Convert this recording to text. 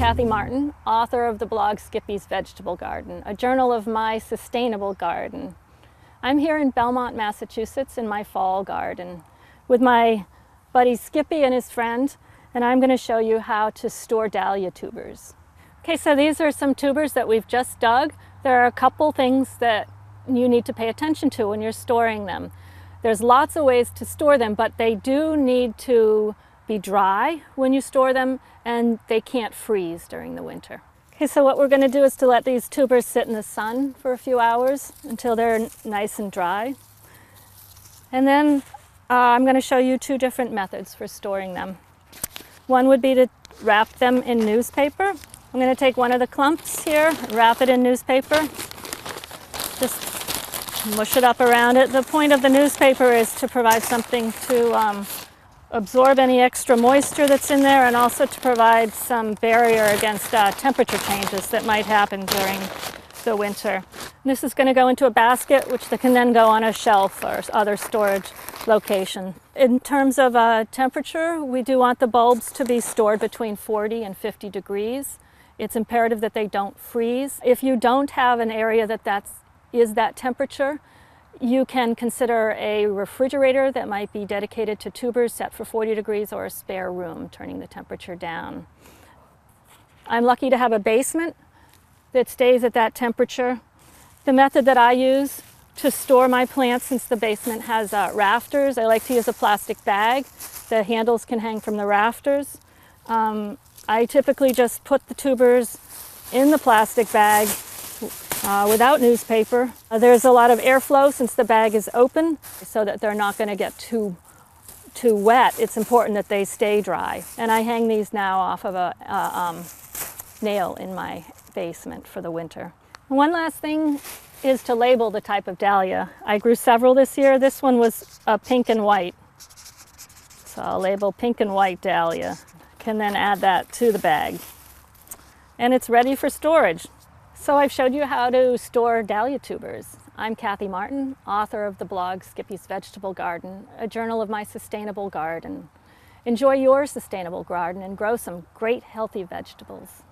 Kathy Martin, author of the blog Skippy's Vegetable Garden, a journal of my sustainable garden. I'm here in Belmont, Massachusetts in my fall garden with my buddy Skippy and his friend, and I'm going to show you how to store dahlia tubers. Okay, so these are some tubers that we've just dug. There are a couple things that you need to pay attention to when you're storing them. There's lots of ways to store them, but they do need to be dry when you store them, and they can't freeze during the winter. Okay, so what we're going to do is to let these tubers sit in the sun for a few hours until they're nice and dry. And then I'm going to show you two different methods for storing them. One would be to wrap them in newspaper. I'm going to take one of the clumps here, wrap it in newspaper, just mush it up around it. The point of the newspaper is to provide something to absorb any extra moisture that's in there, and also to provide some barrier against temperature changes that might happen during the winter. And this is going to go into a basket, which can then go on a shelf or other storage location. In terms of temperature, we do want the bulbs to be stored between 40 and 50 degrees. It's imperative that they don't freeze. If you don't have an area that is that temperature, you can consider a refrigerator that might be dedicated to tubers set for 40 degrees, or a spare room, turning the temperature down. I'm lucky to have a basement that stays at that temperature. The method that I use to store my plants, since the basement has rafters, I like to use a plastic bag. The handles can hang from the rafters. I typically just put the tubers in the plastic bag without newspaper. There's a lot of airflow since the bag is open, so that they're not going to get too wet. It's important that they stay dry. And I hang these now off of a nail in my basement for the winter. And one last thing is to label the type of dahlia. I grew several this year. This one was pink and white. So I'll label pink and white dahlia. Can then add that to the bag. And it's ready for storage. So I've showed you how to store dahlia tubers. I'm Kathy Martin, author of the blog Skippy's Vegetable Garden, a journal of my sustainable garden. Enjoy your sustainable garden and grow some great healthy vegetables.